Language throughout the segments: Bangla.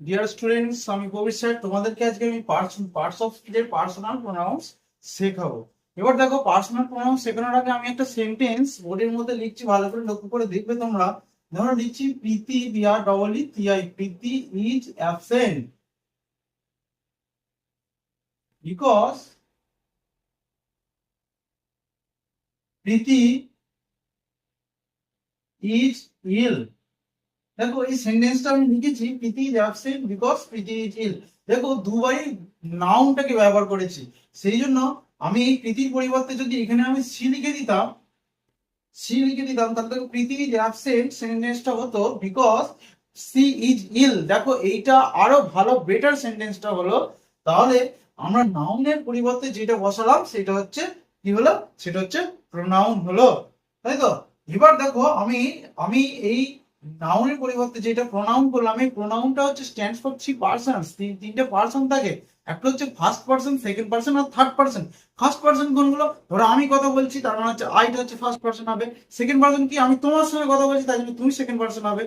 ডিয়ার স্টুডেন্টস, আমি কবির স্যার তোমাদেরকে আজকে আমি পার্টস অফ স্পিচের পার্সোনাল প্রোনাউন্স শেখাবো। এবার দেখো, পার্সোনাল প্রোনাউন্স শেখানোর আগে আমি একটা সেন্টেন্স বোর্ডের মধ্যে লিখছি, ভালো করে লক্ষ্য করে দেখবে তোমরা। ধরো লিখছি Priti, B R double E T I, Priti is absent because Priti is ill. দেখো এই সেন্টেন্সটা আমি লিখেছি Priti is absent because Priti is ill. দেখো দুবারই নাউনটাকে ব্যবহার করেছি, সেই জন্য আমি এই প্রীতির পরিবর্তে যদি এখানে আমি সি লিখে দিতাম তাহলে দেখো প্রীতি ইজ অ্যাবসেন্ট সেন্টেন্সটা হতো বিকজ সি ইজ ইল। দেখো এইটা আরো ভালো বেটার সেন্টেন্সটা হলো। তাহলে আমরা নাউনের পরিবর্তে যেটা বসালাম সেটা হচ্ছে কি হলো, সেটা হচ্ছে প্রোনাউন হলো, তাই তো। এবার দেখো আমি আমি এই নাউনের পরিবর্তে যেটা প্রোনাউন করলাম, এই প্রোনাউনটা হচ্ছে স্ট্যান্ডস ফর থ্রি পার্সনস। তিনটে পার্সন থাকে, একটা হচ্ছে ফার্স্ট পার্সন, সেকেন্ড পার্সন আর থার্ড পার্সন। ফার্স্ট পার্সন কোনগুলো? ধরো আমি কথা বলছি, তার মানে হচ্ছে আইটা হচ্ছে ফার্স্ট পার্সন হবে। সেকেন্ড পার্সন কি? আমি তোমার সঙ্গে কথা বলছি, তাই জন্য তুমি সেকেন্ড পার্সন হবে।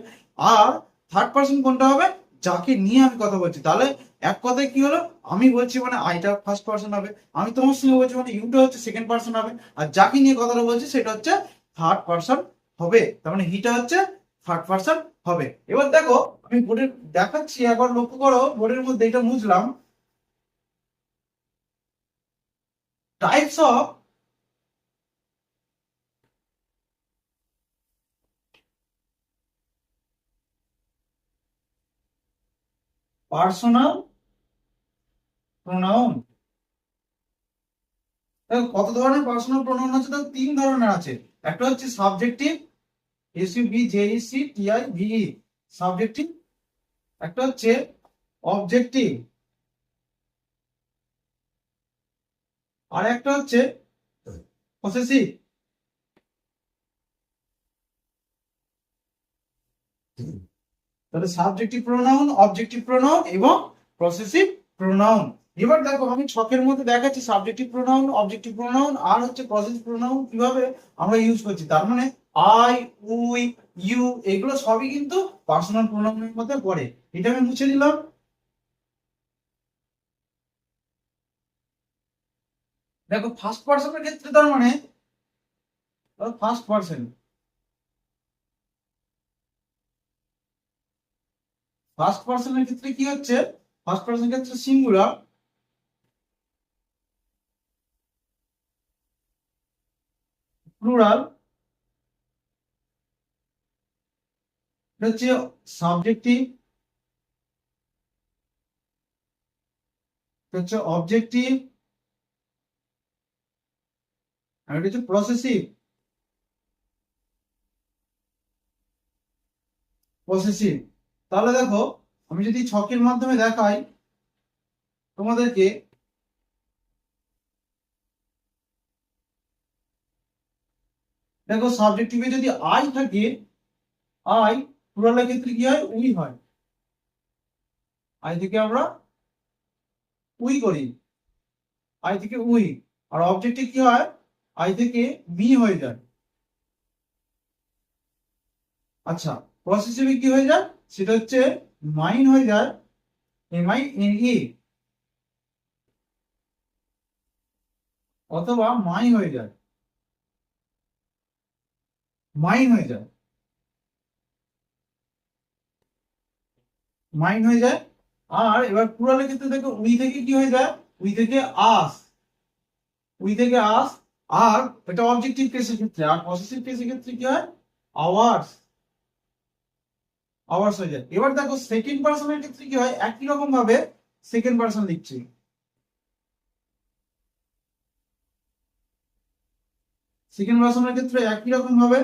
আর থার্ড পার্সন কোনটা হবে? যাকে নিয়ে আমি কথা বলছি। তাহলে এক কথায় কি হলো, আমি বলছি মানে আইটা ফার্স্ট পার্সন হবে, আমি তোমার সঙ্গে বলছি মানে ইউটা হচ্ছে সেকেন্ড পার্সন হবে, আর যাকে নিয়ে কথাটা বলছি সেটা হচ্ছে থার্ড পার্সন হবে। তার মানে হিটা হচ্ছে থার্ড পার্সন হবে। এবার দেখো আমি বোর্ডে দেখাচ্ছি, একবার লক্ষ্য করো বোর্ডের মধ্যে, এটা বুঝলাম। Types of personal pronoun. দেখো কত ধরনের পার্সোনাল প্রোনাউন আছে, দেখো তিন ধরনের আছে। একটা হচ্ছে subjective, S U B J E C T I V E, subjective. একটা হচ্ছে অবজেক্টিভ, আর একটা হচ্ছে পসেসিভ। তাহলে সাবজেক্টিভ প্রোনাউন, অবজেক্টিভ প্রোনাউন এবং পসেসিভ প্রোনাউন। এবার দেখো আমি ছকের মধ্যে দেখাচ্ছি সাবজেক্টিভ প্রোনাউন, অবজেক্টিভ প্রোনাউন আর হচ্ছে পসেসিভ প্রোনাউন কিভাবে আমরা ইউজ করছি। তার মানে আই, উই, ইউ এগুলো সবই কিন্তু পার্সোনাল প্রোনাউনের মধ্যে পড়ে। এটা আমি মুছে দিলাম। দেখো ফার্স্ট পার্সনের ক্ষেত্রে তার মানে ফার্স্ট পার্সন, ফার্স্ট পার্সনের ক্ষেত্রে কি হচ্ছে, ফার্স্ট পার্সনের ক্ষেত্রে সিঙ্গুলার, প্লুরাল, এটা হচ্ছে সাবজেক্টিভ, এটা হচ্ছে অবজেক্টিভ, আর এটা হচ্ছে পসেসিভ। পসেসিভ। তাহলে দেখো আমি যদি ছকের মাধ্যমে দেখাই তোমাদেরকে, দেখো সাবজেক্টিভে যদি আই থাকে, আই প্লুরালের ক্ষেত্রে কি হয়? উই হয়। আই থেকে আমরা উই করি, আই থেকে উই। আর অবজেক্টিভ কি হয়? আই থেকে মি হয়ে যায়। আচ্ছা, পসেসিভে কি হয়ে যায়? সেটা হচ্ছে মাইন হয়ে যায়, এম আই এন ই, অথবা মাই হয়ে যায়, মাইন হয়ে যায়, মাইন হয়ে যায়। আর এবার প্লুরালের ক্ষেত্রে দেখো উই থেকে কি হয়ে যায়? উই থেকে আস, উই থেকে আস। আর এটা অবজেক্টিভ কেসের ক্ষেত্রে। আর পসেসিভ কেসের ক্ষেত্রে কি হয়? আওয়ার্স, আওয়ার্স হয়ে যায়। এবার দেখো সেকেন্ড পার্সনের ক্ষেত্রে কি হয়, একই রকম ভাবে সেকেন্ড পার্সন লিখছি। সেকেন্ড পার্সনের ক্ষেত্রে একই রকম ভাবে,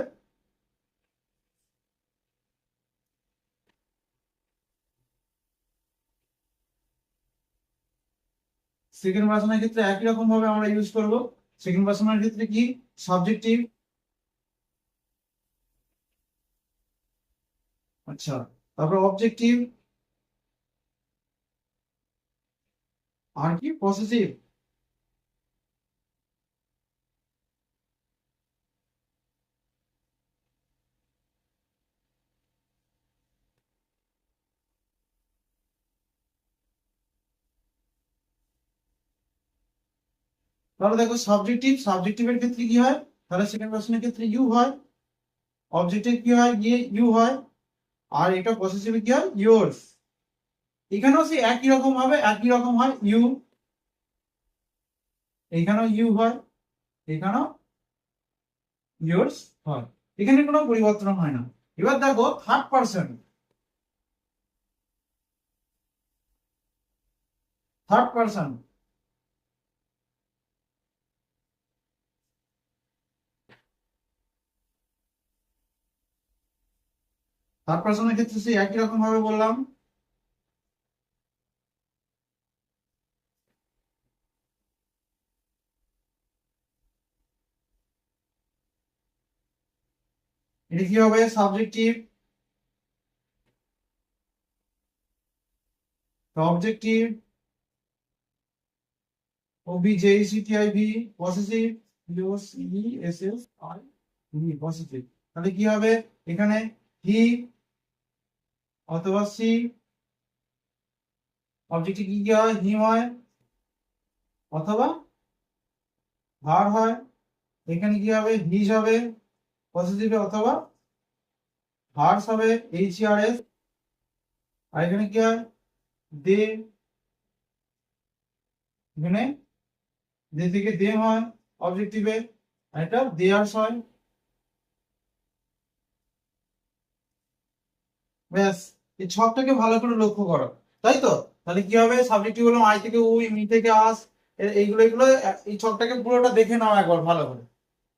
সেকেন্ড পার্সনের ক্ষেত্রে একই রকম ভাবে আমরা ইউজ করব। সেকেন্ড পার্সনের ক্ষেত্রে কি? সাবজেক্টিভ, আচ্ছা, তারপর অবজেক্টিভ, আর কি পসেসিভ। তাহলে দেখো সাবজেক্টিভের ক্ষেত্রে কি হয়, তাহলে সেকেন্ড পার্সনের ক্ষেত্রে ইউ হয়, অবজেক্টিভ কি হয়, ইউ হয়, আর এটা পসেসিভে কি হয়, ইয়োরস। এখানেও সেই একই রকম হয় ইউ, এখানেও ইউ হয়, এখানেও ইয়োরস হয়, এখানে কোনো পরিবর্তন হয় না। এবার দেখো থার্ড পার্সন থার্ড পার্সনের ক্ষেত্রে সেই একই রকম ভাবে বললাম। এটা কি হবে, subjective, objective, ওবিজেইসিটিআইভি, possessive, US E S S I V, possessive. তাহলে কি হবে, এখানে হি অথবা সি, অবজেক্টিভ কি কি হয়, হিম হয় অথবা হার হয়, এখানে কি হবে, হিজ হবে পসেসিভে, অথবা হার্স হবে এইচ আর এস, আর এখানে কি হয়, দে, এখানে দে থেকে দেম হয় অবজেক্টিভে, আর এটা দেয়ার্স হয়। ব্যাস, এই ছকটাকে ভালো করে লক্ষ্য করো, তাই তো? তাহলে কি হবে, সাবজেক্টিভ হলো আই থেকে উই, মি থেকে আস, এইগুলো এই ছকটাকে পুরোটা দেখে নাও একবার ভালো করে,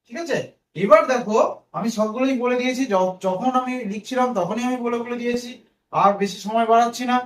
ঠিক আছে? এবার দেখো, আমি সবগুলোই বলে দিয়েছি, যখন আমি লিখছিলাম তখনই আমি বলে বলে দিয়েছি, আর বেশি সময় বাড়াচ্ছি না।